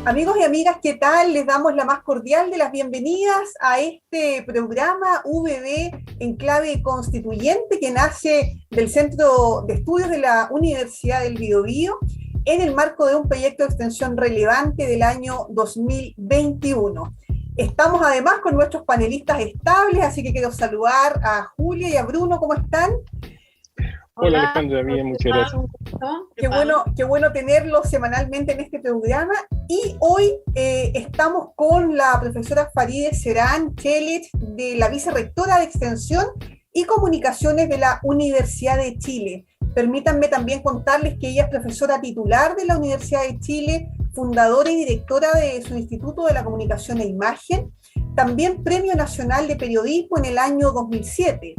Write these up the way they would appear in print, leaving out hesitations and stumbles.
Amigos y amigas, ¿qué tal? Les damos la más cordial de las bienvenidas a este programa VB en clave constituyente que nace del Centro de Estudios de la Universidad del Biobío en el marco de un proyecto de extensión relevante del año 2021. Estamos además con nuestros panelistas estables, así que quiero saludar a Julia y a Bruno. ¿Cómo están? Hola Alejandra, bien, muchas gracias. Qué bueno tenerlos semanalmente en este programa. Y hoy estamos con la profesora Farideh Serán Chelich, de la vicerrectora de Extensión y Comunicaciones de la Universidad de Chile. Permítanme también contarles que ella es profesora titular de la Universidad de Chile, fundadora y directora de su Instituto de la Comunicación e Imagen, también Premio Nacional de Periodismo en el año 2007.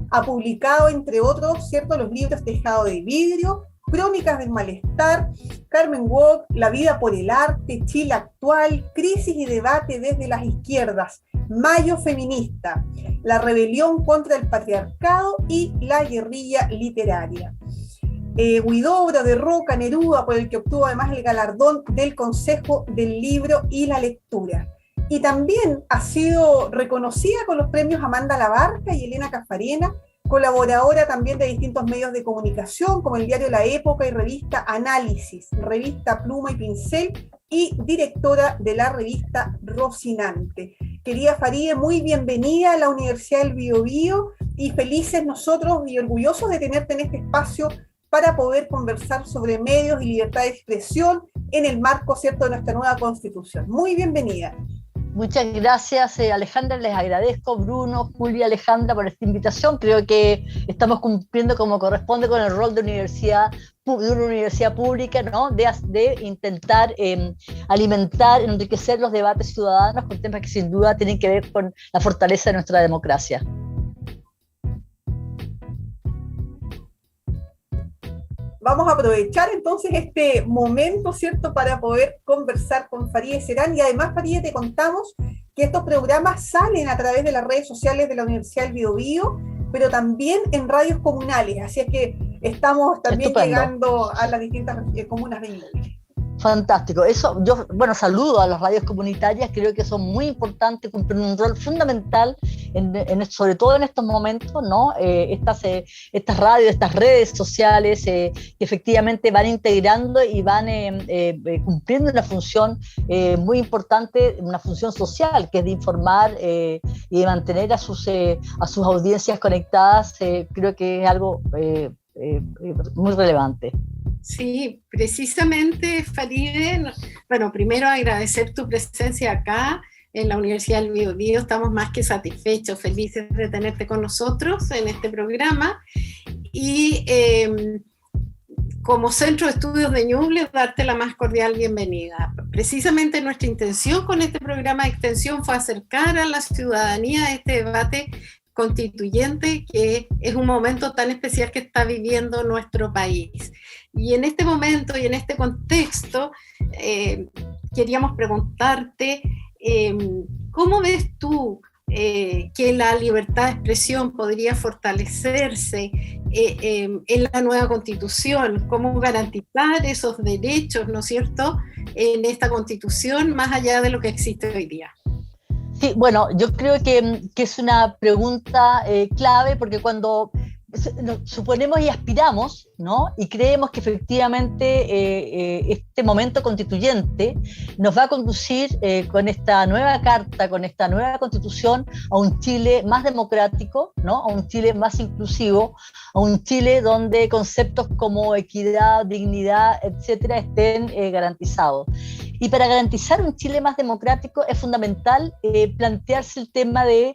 Ha publicado, entre otros, los libros Tejado de Vidrio, Crónicas del Malestar, Carmen Walk, La Vida por el Arte, Chile Actual, Crisis y Debate desde las Izquierdas, Mayo Feminista, La Rebelión contra el Patriarcado y La Guerrilla Literaria. Huidobro de Roca, Neruda, por el que obtuvo además el galardón del Consejo del Libro y la Lectura. Y también ha sido reconocida con los premios Amanda Labarca y Elena Cafarena, colaboradora también de distintos medios de comunicación como el diario La Época y revista Análisis, revista Pluma y Pincel, y directora de la revista Rocinante. Querida Farideh, muy bienvenida a la Universidad del Biobío y felices nosotros y orgullosos de tenerte en este espacio para poder conversar sobre medios y libertad de expresión en el marco, de nuestra nueva Constitución. Muy bienvenida. Muchas gracias, Alejandra, les agradezco, Bruno, Julia, Alejandra, por esta invitación. Creo que estamos cumpliendo como corresponde con el rol de una universidad pública, ¿no? de intentar alimentar, enriquecer los debates ciudadanos con temas que sin duda tienen que ver con la fortaleza de nuestra democracia. Vamos a aprovechar entonces este momento, para poder conversar con Farideh Serán. Y además, Farideh, te contamos que estos programas salen a través de las redes sociales de la Universidad del Biobío, pero también en radios comunales. Así es que estamos también llegando a las distintas comunas de Ñuble. Fantástico. Eso, yo, saludo a las radios comunitarias, creo que son muy importantes, cumplen un rol fundamental, sobre todo en estos momentos, ¿no? Estas radios, estas redes sociales que efectivamente van integrando y van cumpliendo una función muy importante, una función social, que es de informar y de mantener a sus audiencias conectadas. Creo que es algo muy relevante. Sí, precisamente, Farideh, primero agradecer tu presencia acá en la Universidad del Biobío. Estamos más que satisfechos, felices de tenerte con nosotros en este programa. Y como Centro de Estudios de Ñuble, darte la más cordial bienvenida. Precisamente nuestra intención con este programa de extensión fue acercar a la ciudadanía a este debate constituyente, que es un momento tan especial que está viviendo nuestro país. Y en este momento y en este contexto, queríamos preguntarte, ¿cómo ves tú que la libertad de expresión podría fortalecerse en la nueva Constitución? ¿Cómo garantizar esos derechos, ¿no es cierto?, en esta Constitución, más allá de lo que existe hoy día? Sí, yo creo que es una pregunta clave, porque cuando suponemos y aspiramos, ¿no?, y creemos que efectivamente este momento constituyente nos va a conducir con esta nueva carta, con esta nueva constitución, a un Chile más democrático, ¿no?, a un Chile más inclusivo, a un Chile donde conceptos como equidad, dignidad, etcétera, estén garantizados. Y para garantizar un Chile más democrático es fundamental plantearse el tema de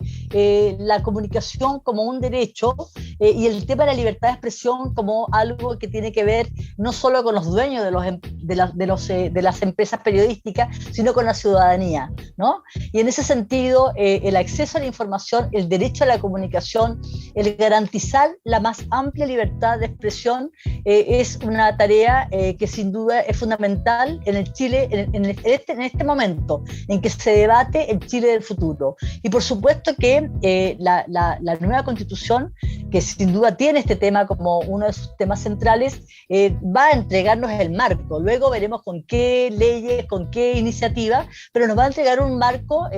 la comunicación como un derecho y el tema de la libertad de expresión como algo que tiene que ver no solo con los dueños de las empresas periodísticas, sino con la ciudadanía, ¿no? Y en ese sentido, el acceso a la información, el derecho a la comunicación, el garantizar la más amplia libertad de expresión es una tarea que sin duda es fundamental en el Chile, en este momento en que se debate el Chile del futuro. Y por supuesto que la nueva Constitución, que sin duda tiene este tema como uno de sus temas centrales, va a entregarnos el marco. Luego luego veremos con qué leyes, con qué iniciativas, pero nos va a entregar un marco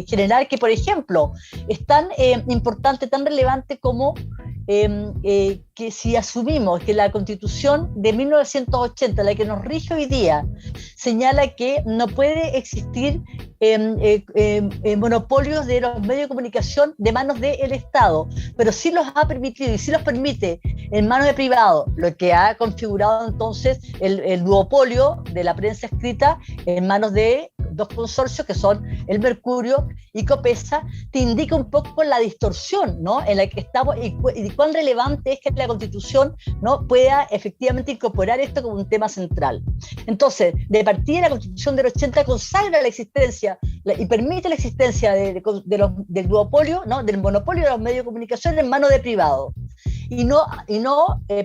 general que, por ejemplo, es tan importante, tan relevante como que si asumimos que la Constitución de 1980, la que nos rige hoy día, señala que no puede existir monopolios de los medios de comunicación de manos del Estado, pero sí los ha permitido y sí los permite en manos de privados, lo que ha configurado entonces el duopolio de la prensa escrita en manos de dos consorcios que son el Mercurio y Copesa, te indica un poco la distorsión, ¿no?, en la que estamos y cuán relevante es que la Constitución, ¿no?, pueda efectivamente incorporar esto como un tema central. Entonces, de partida, la Constitución del 80 consagra la existencia y permite la existencia del duopolio, ¿no?, del monopolio de los medios de comunicación en manos de privados, y no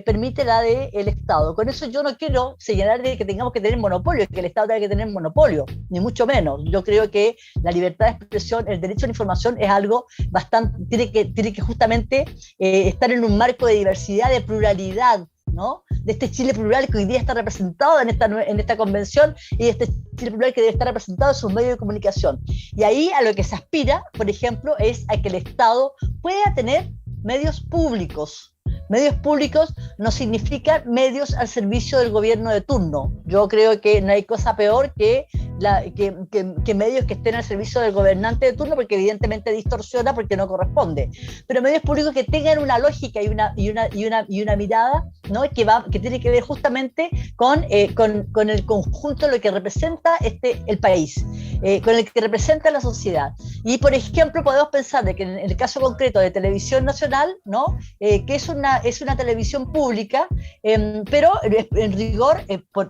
permite la del Estado. Con eso yo no quiero señalar de que tengamos que tener monopolio, que el Estado tenga que tener monopolio, ni mucho menos. Yo creo que la libertad de expresión, el derecho a la información es algo bastante, tiene que justamente estar en un marco de diversidad, de pluralidad, ¿no?, de este Chile plural que hoy día está representado en esta convención, y de este Chile plural que debe estar representado en sus medios de comunicación. Y ahí a lo que se aspira, por ejemplo, es a que el Estado pueda tener medios públicos. Medios públicos no significa medios al servicio del gobierno de turno. Yo creo que no hay cosa peor que medios que estén al servicio del gobernante de turno, porque evidentemente distorsiona, porque no corresponde. Pero medios públicos que tengan una lógica y una mirada, ¿no?, que tiene que ver justamente con el conjunto de lo que representa el país, con el que representa la sociedad. Y, por ejemplo, podemos pensar de que en el caso concreto de Televisión Nacional, ¿no?, que es una televisión pública, pero en rigor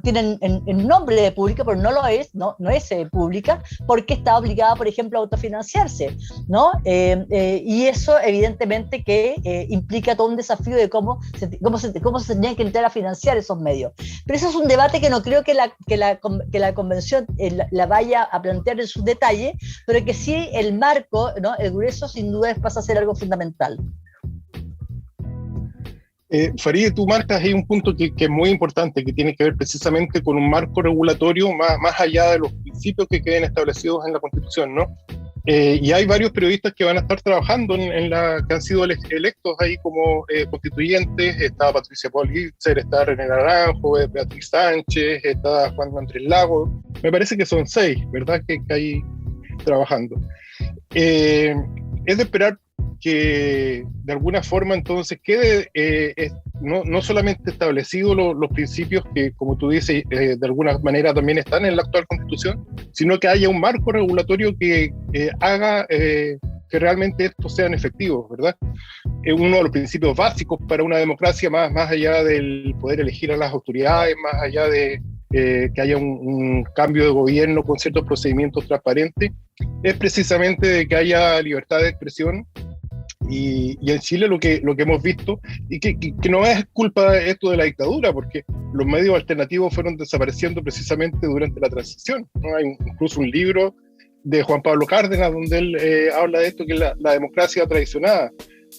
tienen el nombre de pública, pero no lo es, no es pública, porque está obligada, por ejemplo, a autofinanciarse, ¿no? Y eso evidentemente que implica todo un desafío de cómo se tendrían que entrar a financiar esos medios. Pero eso es un debate que no creo que la convención la vaya a plantear en sus detalles, pero que sí el marco, ¿no?, el grueso, sin duda pasa a ser algo fundamental. Farideh, tú marcas ahí un punto que es muy importante, que tiene que ver precisamente con un marco regulatorio más allá de los principios que queden establecidos en la Constitución, ¿no? Y hay varios periodistas que van a estar trabajando que han sido electos ahí como constituyentes. Está Patricia Politzer, está René Naranjo, Beatriz Sánchez, está Juan Andrés Lagos. Me parece que son 6, ¿verdad?, que hay trabajando. Es de esperar que de alguna forma entonces quede no solamente establecidos los principios que, como tú dices, de alguna manera también están en la actual Constitución, sino que haya un marco regulatorio que haga que realmente estos sean efectivos, ¿verdad? Uno de los principios básicos para una democracia, más allá del poder elegir a las autoridades, más allá de que haya un cambio de gobierno con ciertos procedimientos transparentes, es precisamente de que haya libertad de expresión. Y en Chile lo que hemos visto, y que no es culpa de esto de la dictadura, porque los medios alternativos fueron desapareciendo precisamente durante la transición, ¿no? Hay incluso un libro de Juan Pablo Cárdenas donde él habla de esto, que es la democracia traicionada.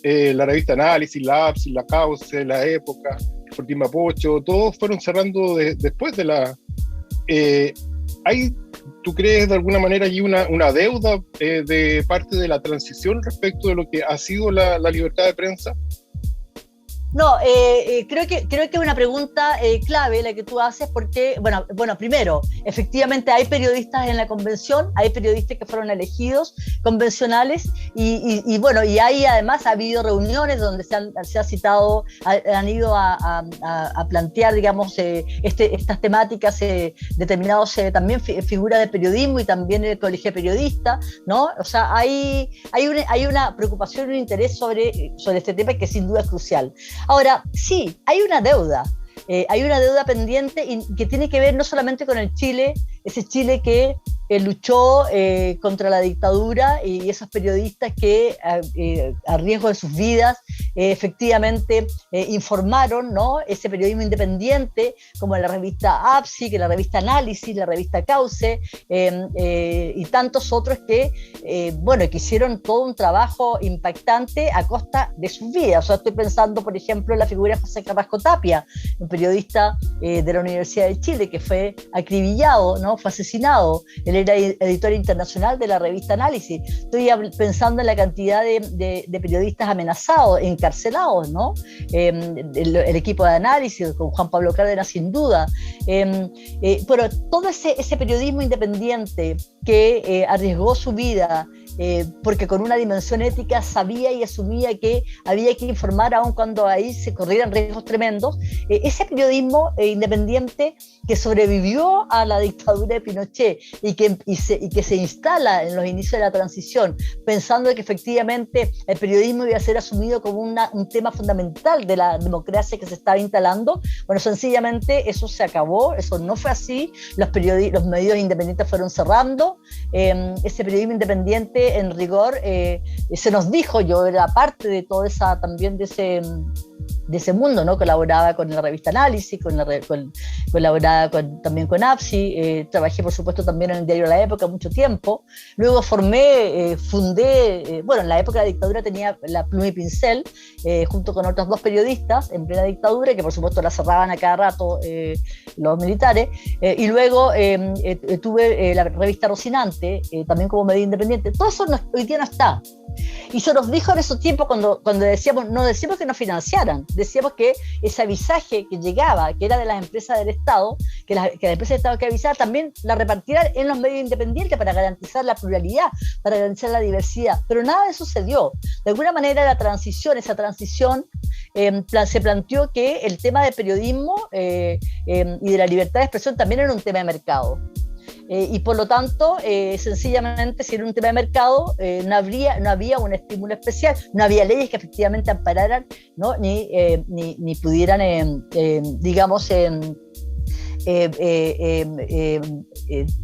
La revista Análisis, la APSI, la Cauce, La Época, Fortín Mapocho, todos fueron cerrando después de la... ¿Tú crees de alguna manera allí una deuda de parte de la transición respecto de lo que ha sido la libertad de prensa? No, creo que es una pregunta clave la que tú haces, porque, bueno, primero, efectivamente hay periodistas en la convención, hay periodistas que fueron elegidos convencionales, y bueno, y ahí además ha habido reuniones donde se ha citado, han ido a plantear, digamos, estas temáticas, determinados también figuras de periodismo y también el colegio de periodistas, ¿no? O sea, hay una preocupación y un interés sobre este tema que sin duda es crucial. Ahora, sí, hay una deuda pendiente, y que tiene que ver no solamente con el Chile, ese Chile que luchó contra la dictadura, y esos periodistas que a riesgo de sus vidas efectivamente informaron, ¿no?, ese periodismo independiente, como la revista APSI, que la revista Análisis, la revista Cauce, y tantos otros que, bueno, que hicieron todo un trabajo impactante a costa de sus vidas. O sea, estoy pensando, por ejemplo, en la figura de José Carrasco Tapia, un periodista de la Universidad de Chile que fue acribillado, ¿no?, fue asesinado. Él era editor internacional de la revista Análisis. Estoy pensando en la cantidad de periodistas amenazados, encarcelados, ¿no? El equipo de Análisis, con Juan Pablo Cárdenas, sin duda. Pero todo ese periodismo independiente que arriesgó su vida, porque con una dimensión ética sabía y asumía que había que informar aun cuando ahí se corrieran riesgos tremendos, ese periodismo independiente que sobrevivió a la dictadura de Pinochet y que se instala en los inicios de la transición, pensando que efectivamente el periodismo iba a ser asumido como un tema fundamental de la democracia que se estaba instalando. Bueno, sencillamente eso se acabó, eso no fue así, los medios independientes fueron cerrando, ese periodismo independiente en rigor se nos dijo, yo era parte de toda esa, también de ese mundo, ¿no? Colaboraba con la revista Análisis, colaboraba también con APSI, trabajé por supuesto también en el diario La Época mucho tiempo, luego fundé, bueno, en la época de la dictadura tenía la Pluma y Pincel, junto con otros 2 periodistas en plena dictadura, que por supuesto la cerraban a cada rato los militares, y luego tuve la revista Rocinante, también como medio independiente. Todo eso hoy día no está. Y se nos dijo en esos tiempos, cuando decíamos, no decíamos que nos financiaran, decíamos que ese avisaje que llegaba, que era de las empresas del Estado, que las empresas del Estado que avisaban, también la repartieran en los medios independientes para garantizar la pluralidad, para garantizar la diversidad. Pero nada de eso se dio. De alguna manera esa transición se planteó que el tema del periodismo y de la libertad de expresión también era un tema de mercado. Y por lo tanto, sencillamente, si era un tema de mercado, no había un estímulo especial, no había leyes que efectivamente ampararan, ¿no?, ni pudieran, digamos,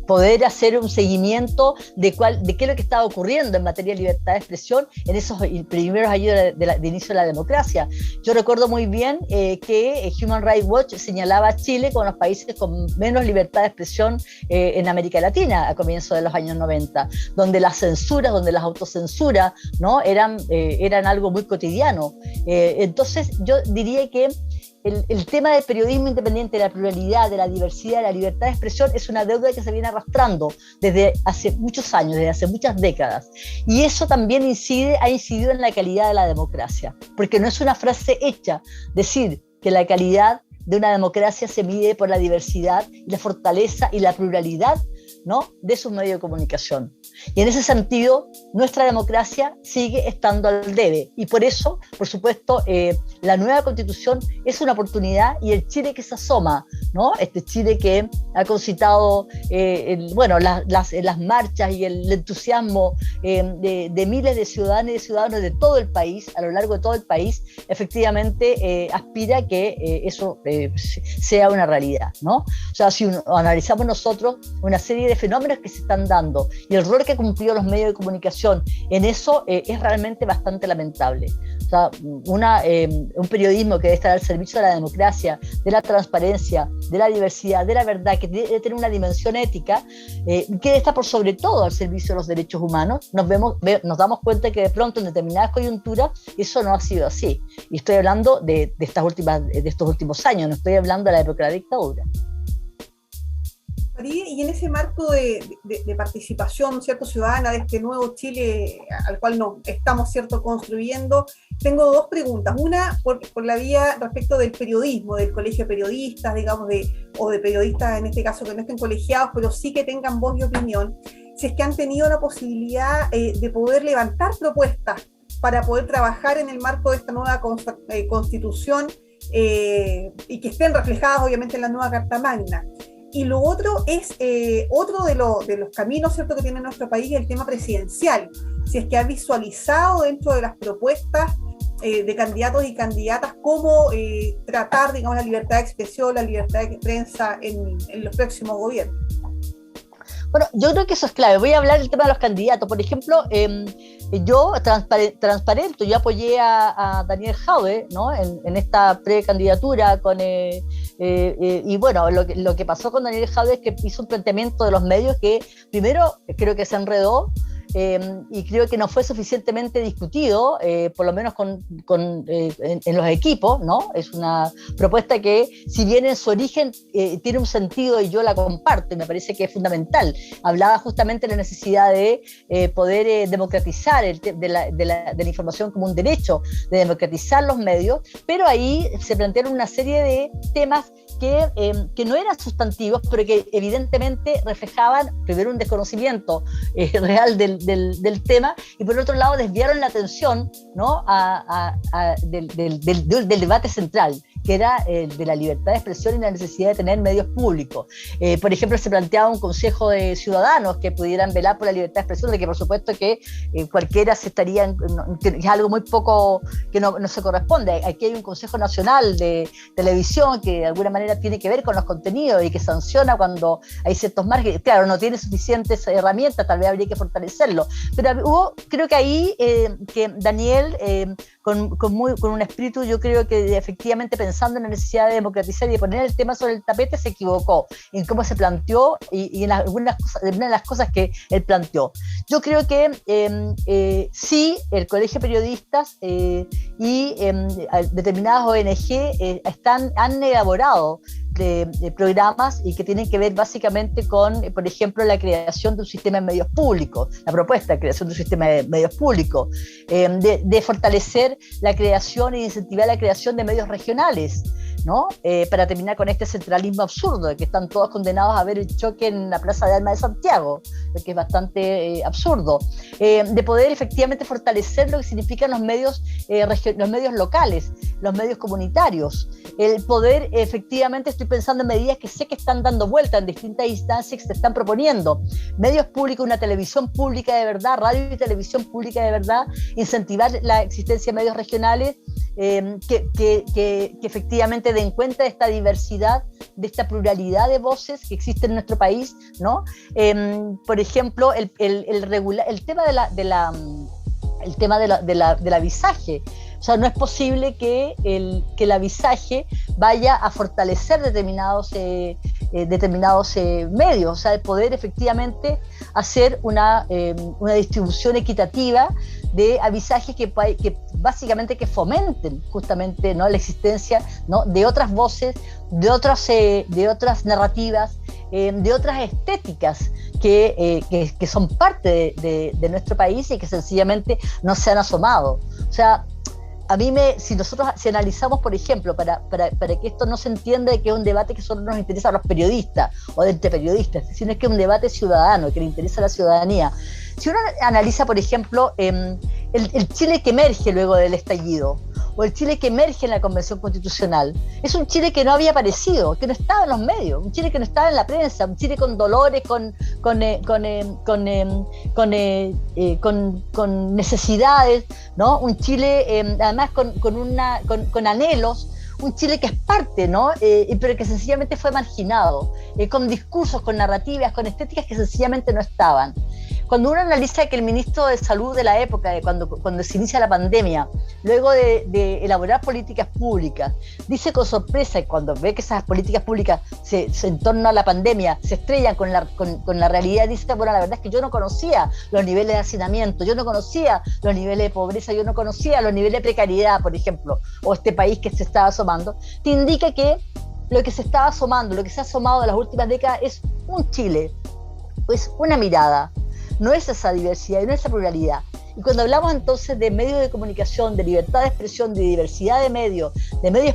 poder hacer un seguimiento de qué es lo que estaba ocurriendo en materia de libertad de expresión en esos primeros años de inicio de la democracia. Yo recuerdo muy bien que Human Rights Watch señalaba a Chile como los países con menos libertad de expresión en América Latina a comienzos de los años 90, donde las censuras, donde las autocensuras, ¿no?, eran algo muy cotidiano. Entonces yo diría que el tema del periodismo independiente, de la pluralidad, de la diversidad, de la libertad de expresión es una deuda que se viene arrastrando desde hace muchos años, desde hace muchas décadas. Y eso también ha incidido en la calidad de la democracia, porque no es una frase hecha decir que la calidad de una democracia se mide por la diversidad y la fortaleza y la pluralidad, ¿no?, de sus medios de comunicación. Y en ese sentido, nuestra democracia sigue estando al debe. Y por eso, por supuesto, la nueva Constitución es una oportunidad, y el Chile que se asoma, ¿no?, este Chile que ha concitado las marchas y el entusiasmo de miles de ciudadanas y de ciudadanos de todo el país, a lo largo de todo el país, efectivamente aspira a que eso sea una realidad, ¿no? O sea, si analizamos nosotros una serie de fenómenos que se están dando y el rol que cumplió los medios de comunicación en eso es realmente bastante lamentable. O sea, un periodismo que debe estar al servicio de la democracia, de la transparencia, de la diversidad, de la verdad, que debe tener una dimensión ética, que debe estar por sobre todo al servicio de los derechos humanos, nos damos cuenta que de pronto en determinadas coyunturas eso no ha sido así. Y estoy hablando de estos últimos años, no estoy hablando de la época de la dictadura. Y en ese marco de participación, ¿cierto?, ciudadana de este nuevo Chile al cual nos estamos, ¿cierto?, construyendo, tengo 2 preguntas. Una, por la vía respecto del periodismo, del colegio de periodistas, digamos, o de periodistas en este caso que no estén colegiados, pero sí que tengan voz y opinión, si es que han tenido la posibilidad de poder levantar propuestas para poder trabajar en el marco de esta nueva constitución y que estén reflejadas obviamente en la nueva Carta Magna. Y lo otro es, otro de los caminos, ¿cierto?, que tiene nuestro país, el tema presidencial. Si es que ha visualizado dentro de las propuestas de candidatos y candidatas cómo tratar, digamos, la libertad de expresión, la libertad de prensa en los próximos gobiernos. Bueno, yo creo que eso es clave. Voy a hablar del tema de los candidatos. Por ejemplo, yo transparente, yo apoyé a Daniel Jadwe, ¿no? en esta precandidatura y bueno, lo que pasó con Daniel Jadwe es que hizo un planteamiento de los medios que primero creo que se enredó, y creo que no fue suficientemente discutido, por lo menos en los equipos, ¿no? Es una propuesta que, si bien en su origen tiene un sentido y yo la comparto y me parece que es fundamental, hablaba justamente de la necesidad de poder democratizar de la información como un derecho, de democratizar los medios, pero ahí se plantearon una serie de temas que no eran sustantivos, pero que evidentemente reflejaban primero un desconocimiento real del tema, y por otro lado desviaron la atención, ¿no? del debate central, que era de la libertad de expresión y la necesidad de tener medios públicos. Por ejemplo, se planteaba un consejo de ciudadanos que pudieran velar por la libertad de expresión, de que por supuesto que cualquiera se estaría, que es algo muy poco, que no se corresponde. Aquí hay un Consejo Nacional de Televisión que de alguna manera tiene que ver con los contenidos y que sanciona cuando hay ciertos márgenes. Claro, no tiene suficientes herramientas, tal vez habría que fortalecerlo, pero creo que ahí que Daniel, con un espíritu, yo creo que efectivamente pensando en la necesidad de democratizar y de poner el tema sobre el tapete, se equivocó en cómo se planteó y en una de las cosas que él planteó. Yo creo que sí, el Colegio de Periodistas y determinadas ONG han elaborado de programas y que tienen que ver básicamente con, por ejemplo, la creación de un sistema de medios públicos, la propuesta de creación de un sistema de medios públicos, de fortalecer la creación e incentivar la creación de medios regionales, ¿no? Para terminar con este centralismo absurdo de que están todos condenados a ver el choque en la Plaza de Armas de Santiago, lo que es bastante absurdo, de poder efectivamente fortalecer lo que significan los medios locales, los medios comunitarios, el poder efectivamente, estoy pensando en medidas que sé que están dando vuelta en distintas instancias que se están proponiendo, medios públicos, una televisión pública de verdad, radio y televisión pública de verdad, incentivar la existencia de medios regionales que efectivamente den cuenta de esta diversidad, de esta pluralidad de voces que existe en nuestro país, ¿no? Por ejemplo, el tema del avisaje. O sea, no es posible que el avisaje vaya a fortalecer determinados medios, o sea, poder efectivamente hacer una distribución equitativa de avisajes que básicamente que fomenten justamente, ¿no? La existencia, ¿no? de otras voces, de otras narrativas, de otras estéticas que son parte de nuestro país y que sencillamente no se han asomado. O sea, si analizamos, por ejemplo, para que esto no se entienda de que es un debate que solo nos interesa a los periodistas o de entre periodistas, sino que es un debate ciudadano, que le interesa a la ciudadanía. Si uno analiza, por ejemplo, el Chile que emerge luego del estallido, o el Chile que emerge en la Convención Constitucional, es un Chile que no había aparecido, que no estaba en los medios, un Chile que no estaba en la prensa, un Chile con dolores, con necesidades, ¿no? Un Chile además con anhelos, un Chile que es parte, ¿no? Pero que sencillamente fue marginado, con discursos, con narrativas, con estéticas que sencillamente no estaban. Cuando uno analiza que el ministro de Salud de la época, cuando se inicia la pandemia, luego de elaborar políticas públicas, dice con sorpresa, cuando ve que esas políticas públicas en torno a la pandemia se estrellan con la realidad, dice, bueno, la verdad es que yo no conocía los niveles de hacinamiento, yo no conocía los niveles de pobreza, yo no conocía los niveles de precariedad, por ejemplo, o este país que se estaba asomando, te indica que lo que se estaba asomando, lo que se ha asomado en las últimas décadas es un Chile, pues una mirada. No es esa diversidad y no es esa pluralidad. Y cuando hablamos entonces de medios de comunicación, de libertad de expresión, de diversidad de medios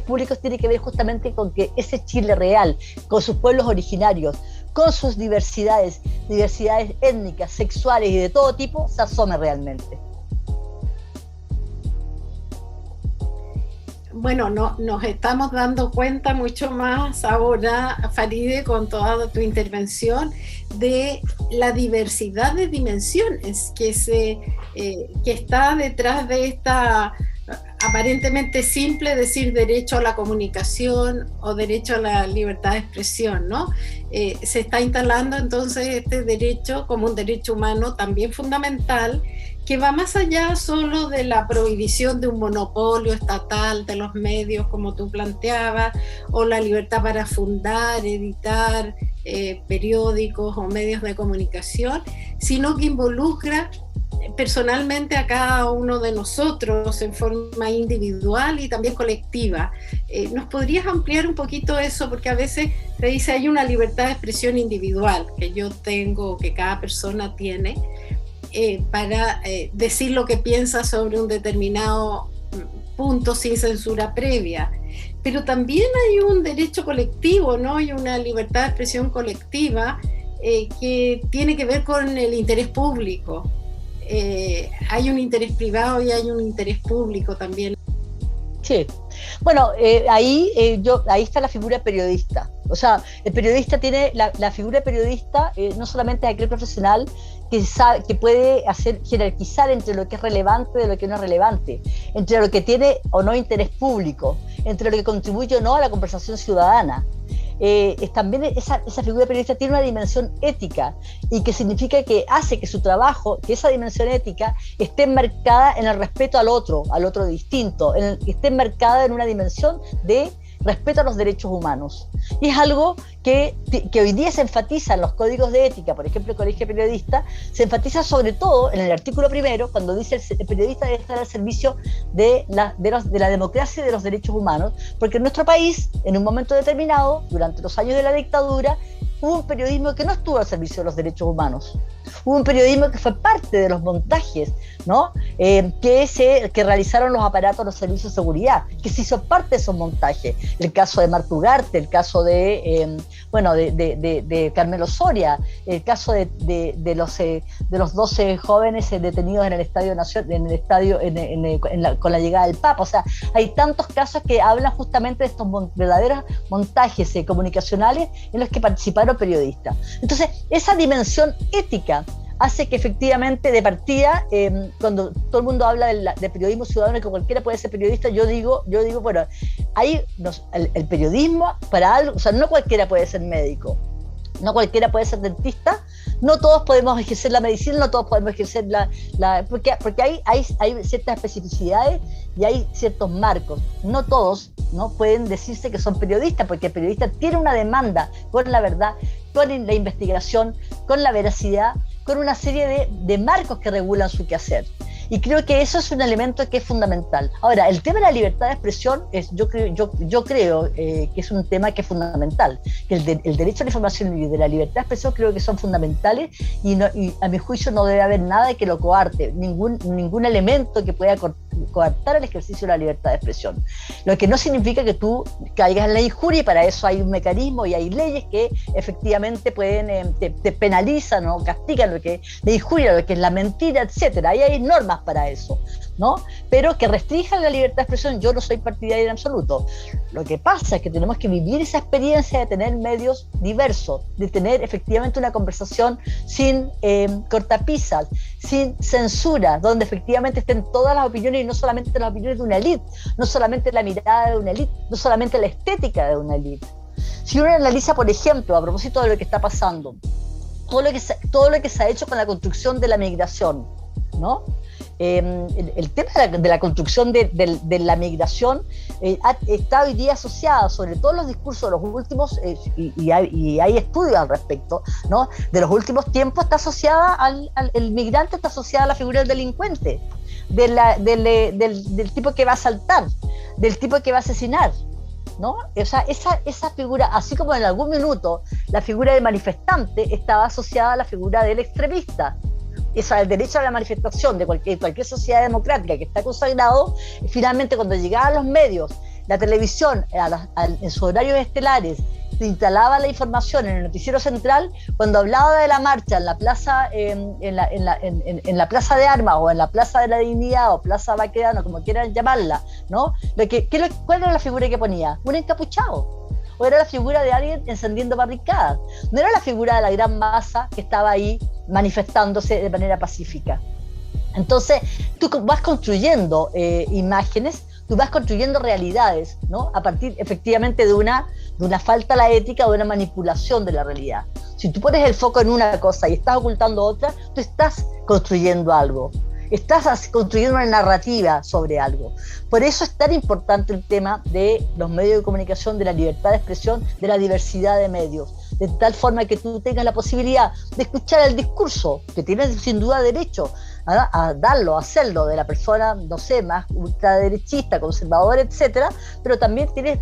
públicos, tiene que ver justamente con que ese Chile real, con sus pueblos originarios, con sus diversidades étnicas, sexuales y de todo tipo, se asome realmente. Bueno, nos estamos dando cuenta mucho más ahora, Farideh, con toda tu intervención, de la diversidad de dimensiones que está detrás de esta aparentemente simple decir derecho a la comunicación o derecho a la libertad de expresión, ¿no? Se está instalando entonces este derecho como un derecho humano también fundamental, que va más allá solo de la prohibición de un monopolio estatal de los medios, como tú planteabas, o la libertad para fundar, editar periódicos o medios de comunicación, sino que involucra personalmente a cada uno de nosotros en forma individual y también colectiva. ¿Nos podrías ampliar un poquito eso? Porque a veces te dice hay una libertad de expresión individual que yo tengo, que cada persona tiene, para decir lo que piensa sobre un determinado punto sin censura previa. Pero también hay un derecho colectivo, ¿no? Hay una libertad de expresión colectiva que tiene que ver con el interés público. Hay un interés privado y hay un interés público también. Sí, bueno, ahí está la figura periodista. O sea, el periodista tiene, la figura periodista no solamente es aquel profesional que puede hacer jerarquizar entre lo que es relevante de lo que no es relevante, entre lo que tiene o no interés público, entre lo que contribuye o no a la conversación ciudadana. También esa figura periodista tiene una dimensión ética, y que significa que hace que su trabajo, que esa dimensión ética esté enmarcada en el respeto al otro distinto, esté enmarcada en una dimensión de respeto a los derechos humanos. Y es algo que hoy día se enfatiza en los códigos de ética. Por ejemplo, el Colegio Periodista se enfatiza sobre todo en el artículo 1, cuando dice el periodista debe estar al servicio de la democracia y de los derechos humanos, porque en nuestro país, en un momento determinado, durante los años de la dictadura, hubo un periodismo que no estuvo al servicio de los derechos humanos. Hubo un periodismo que fue parte de los montajes, ¿no? que realizaron los aparatos de los servicios de seguridad, que se hizo parte de esos montajes. El caso de Marta Ugarte, el caso de Carmelo Soria, el caso de los 12 jóvenes detenidos en el Estadio con la llegada del Papa. O sea, hay tantos casos que hablan justamente de estos verdaderos montajes comunicacionales en los que participaron periodistas. Entonces, esa dimensión ética hace que efectivamente de partida, cuando todo el mundo habla de periodismo ciudadano y que cualquiera puede ser periodista, yo digo, bueno, el periodismo para algo, o sea, no cualquiera puede ser médico, no cualquiera puede ser dentista, no todos podemos ejercer la medicina, no todos podemos ejercer porque hay ciertas especificidades y hay ciertos marcos. No todos no pueden decirse que son periodistas, porque el periodista tiene una demanda con la verdad, con la investigación, con la veracidad, con una serie de marcos que regulan su quehacer. Y creo que eso es un elemento que es fundamental. Ahora, el tema de la libertad de expresión, yo creo que es un tema que es fundamental. Que el derecho a la información y de la libertad de expresión creo que son fundamentales, y a mi juicio no debe haber nada que lo coarte, ningún elemento que pueda coartar el ejercicio de la libertad de expresión. Lo que no significa que tú caigas en la injuria, y para eso hay un mecanismo y hay leyes que efectivamente te penalizan o castigan lo que es la injuria, lo que es la mentira, etcétera. Ahí hay normas para eso, ¿no? Pero que restrinjan la libertad de expresión, yo no soy partidaria en absoluto. Lo que pasa es que tenemos que vivir esa experiencia de tener medios diversos, de tener efectivamente una conversación sin cortapisas, sin censura, donde efectivamente estén todas las opiniones, y no solamente las opiniones de una élite, no solamente la mirada de una élite, no solamente la estética de una élite. Si uno analiza, por ejemplo, a propósito de lo que está pasando, todo lo que se ha hecho con la construcción de la migración, ¿no? El tema de la construcción de la migración está hoy día asociada, sobre todo en los discursos de los últimos, y hay estudios al respecto, ¿no? De los últimos tiempos, está asociada el migrante está asociada a la figura del delincuente, del tipo que va a asaltar, del tipo que va a asesinar, ¿no? O sea, esa figura, así como en algún minuto la figura del manifestante estaba asociada a la figura del extremista. El derecho a la manifestación de cualquier sociedad democrática que está consagrado, finalmente cuando llegaban los medios, la televisión, en sus horarios estelares, se instalaba la información en el noticiero central, cuando hablaba de la marcha en la plaza, en la plaza de Armas, o en la Plaza de la Dignidad, o Plaza Baquedano, como quieran llamarla, ¿no? ¿Cuál era la figura que ponía? Un encapuchado. O era la figura de alguien encendiendo barricadas. No era la figura de la gran masa que estaba ahí manifestándose de manera pacífica. Entonces, tú vas construyendo imágenes, tú vas construyendo realidades, ¿no? A partir, efectivamente, de una falta a la ética, de una manipulación de la realidad. Si tú pones el foco en una cosa y estás ocultando otra, tú estás construyendo algo. Estás construyendo una narrativa sobre algo. Por eso es tan importante el tema de los medios de comunicación, de la libertad de expresión, de la diversidad de medios, de tal forma que tú tengas la posibilidad de escuchar el discurso, que tienes sin duda derecho a darlo, a hacerlo, de la persona, no sé, más ultraderechista, conservadora, etcétera, pero también tienes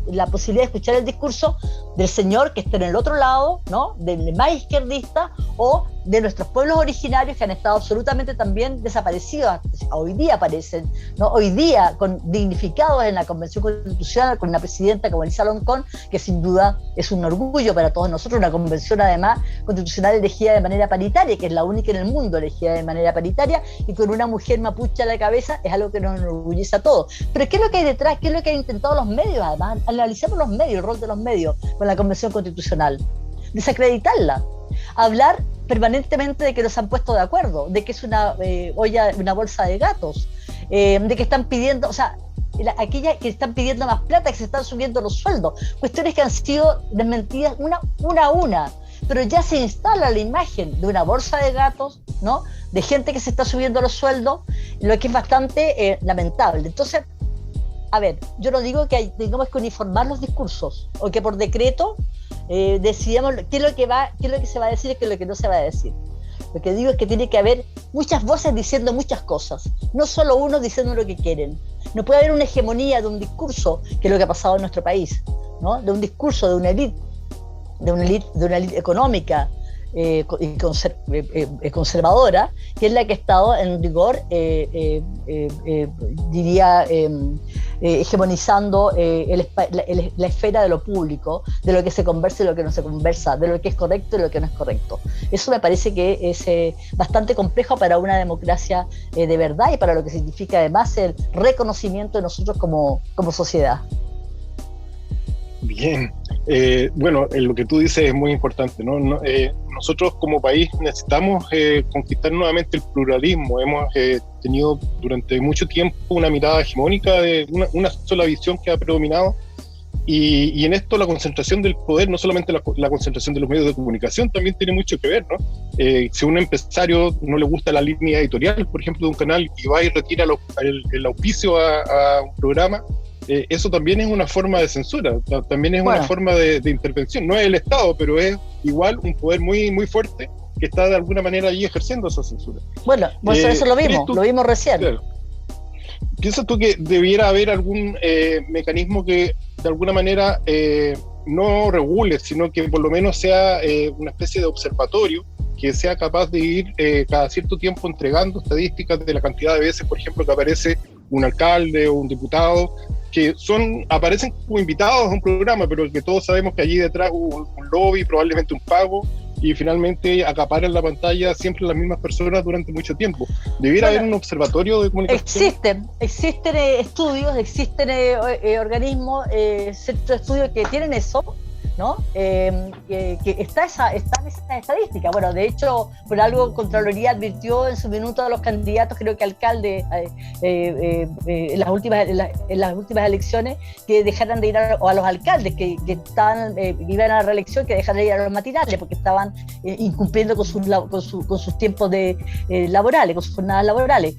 la posibilidad de escuchar el discurso del señor que está en el otro lado, ¿no? Del más izquierdista, o de nuestros pueblos originarios que han estado absolutamente también desaparecidos, hoy día aparecen, ¿no? Hoy día dignificados en la Convención Constitucional, con una presidenta como Elisa Loncón, que sin duda es un orgullo para todos nosotros, una convención además constitucional elegida de manera paritaria, que es la única en el mundo elegida de manera paritaria, y con una mujer mapuche a la cabeza, es algo que nos enorgullece a todos. Pero ¿qué es lo que hay detrás? ¿Qué es lo que han intentado los medios? Además, analicemos los medios, el rol de los medios con la Convención Constitucional. Desacreditarla. Hablar permanentemente de que nos han puesto de acuerdo, de que es una bolsa de gatos, de que están pidiendo, o sea, aquellas que están pidiendo más plata, que se están subiendo los sueldos, cuestiones que han sido desmentidas una a una, pero ya se instala la imagen de una bolsa de gatos, ¿no? De gente que se está subiendo los sueldos, lo que es bastante lamentable. Entonces, a ver, yo no digo que tengamos que uniformar los discursos, o que por decreto decidamos qué es lo que se va a decir y qué es lo que no se va a decir. Lo que digo es que tiene que haber muchas voces diciendo muchas cosas, no solo uno diciendo lo que quieren. No puede haber una hegemonía de un discurso, que es lo que ha pasado en nuestro país, ¿no? De un discurso de una élite económica y conservadora, que es la que ha estado en rigor, diría, hegemonizando la esfera de lo público, de lo que se conversa y lo que no se conversa, de lo que es correcto y lo que no es correcto. Eso me parece que es bastante complejo para una democracia de verdad, y para lo que significa además el reconocimiento de nosotros como sociedad. Bien, bueno, lo que tú dices es muy importante, ¿no? Nosotros como país necesitamos conquistar nuevamente el pluralismo. Hemos tenido durante mucho tiempo una mirada hegemónica de una sola visión que ha predominado, y en esto la concentración del poder, no solamente la concentración de los medios de comunicación, también tiene mucho que ver, ¿no? Si a un empresario no le gusta la línea editorial, por ejemplo, de un canal, y va y retira el auspicio a un programa, eso también es una forma de censura, también es una forma de intervención. No es el Estado, pero es igual un poder muy, muy fuerte que está de alguna manera allí ejerciendo esa censura. Bueno, pues eso lo vimos recién. Claro. ¿Piensas tú que debiera haber algún mecanismo que de alguna manera no regule, sino que por lo menos sea una especie de observatorio, que sea capaz de ir cada cierto tiempo entregando estadísticas de la cantidad de veces, por ejemplo, que aparece un alcalde o un diputado, que aparecen como invitados a un programa, pero que todos sabemos que allí detrás hubo un lobby, probablemente un pago, y finalmente acaparan la pantalla siempre las mismas personas durante mucho tiempo? ¿Debiera haber un observatorio de comunicación? Existen estudios, existen organismos, centros de estudio que tienen eso, ¿no? Que está esa estadística. Bueno, de hecho, por algo Contraloría advirtió en su minuto a los candidatos, creo que alcalde, en las últimas elecciones, que dejaran de ir o a los alcaldes que iban a la reelección, que dejaran de ir a los matinales, porque estaban incumpliendo con sus tiempos laborales, con sus jornadas laborales.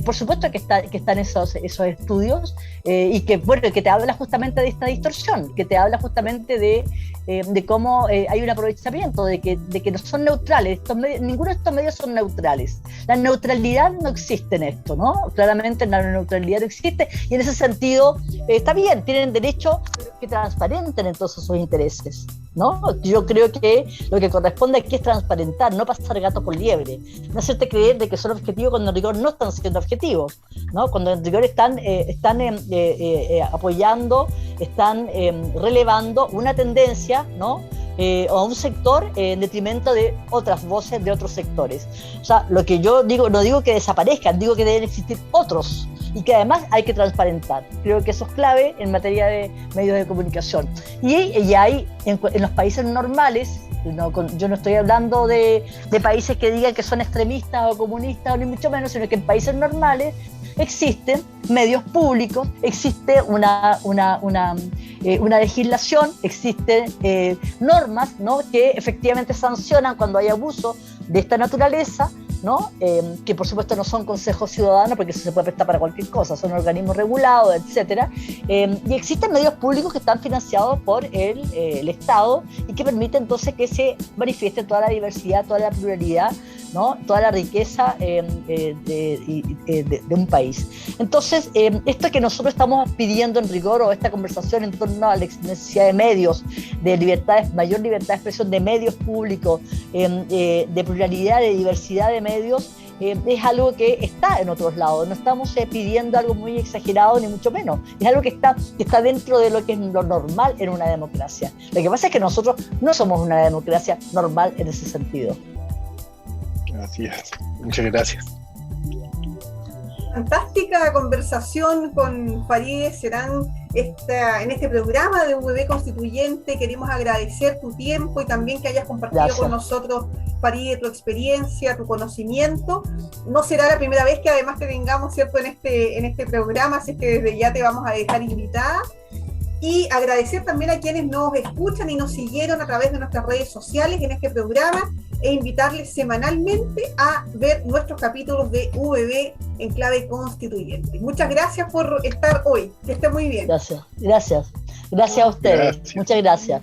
Por supuesto que están esos estudios, y que te habla justamente de esta distorsión, que te habla justamente de cómo hay un aprovechamiento, de que no son neutrales. Ninguno de estos medios son neutrales. La neutralidad no existe en esto, ¿no? Claramente la neutralidad no existe, y en ese sentido está bien, tienen derecho que transparenten entonces sus intereses, ¿no? Yo creo que lo que corresponde aquí es transparentar, no pasar gato por liebre, no hacerte creer de que son objetivos cuando en rigor no están siendo objetivos, ¿no? Cuando en rigor están apoyando, están relevando una tendencia, ¿no? O a un sector en detrimento de otras voces de otros sectores. O sea, lo que yo digo, no digo que desaparezcan, digo que deben existir otros, y que además hay que transparentar. Creo que eso es clave en materia de medios de comunicación. Y hay en los países normales, Yo no estoy hablando de países que digan que son extremistas o comunistas, ni mucho menos, sino que en países normales existen medios públicos, existe una legislación, existen normas, ¿no?, que efectivamente sancionan cuando hay abuso de esta naturaleza, ¿no? Que por supuesto no son consejos ciudadanos, porque eso se puede prestar para cualquier cosa, son organismos regulados, etcétera. Y existen medios públicos que están financiados por el Estado y que permiten entonces que se manifieste toda la diversidad, toda la pluralidad, ¿no?, toda la riqueza de un país. Entonces, esto que nosotros estamos pidiendo en rigor, o esta conversación en torno a la necesidad de medios, de libertades, mayor libertad de expresión, de medios públicos, de pluralidad, de diversidad de medios, es algo que está en otros lados. No estamos pidiendo algo muy exagerado, ni mucho menos. Es algo que está dentro de lo que es lo normal en una democracia. Lo que pasa es que nosotros no somos una democracia normal en ese sentido. Así es. Muchas gracias. Fantástica conversación con Farideh Serán en este programa de UBB Constituyente. Queremos agradecer tu tiempo y también que hayas compartido con nosotros, Farideh, tu experiencia, tu conocimiento. No será la primera vez que además te tengamos, ¿cierto?, en este programa, así que desde ya te vamos a dejar invitada. Y agradecer también a quienes nos escuchan y nos siguieron a través de nuestras redes sociales en este programa, e invitarles semanalmente a ver nuestros capítulos de UBB en clave constituyente. Muchas gracias por estar hoy. Que esté muy bien. Gracias a ustedes. Gracias. Muchas gracias.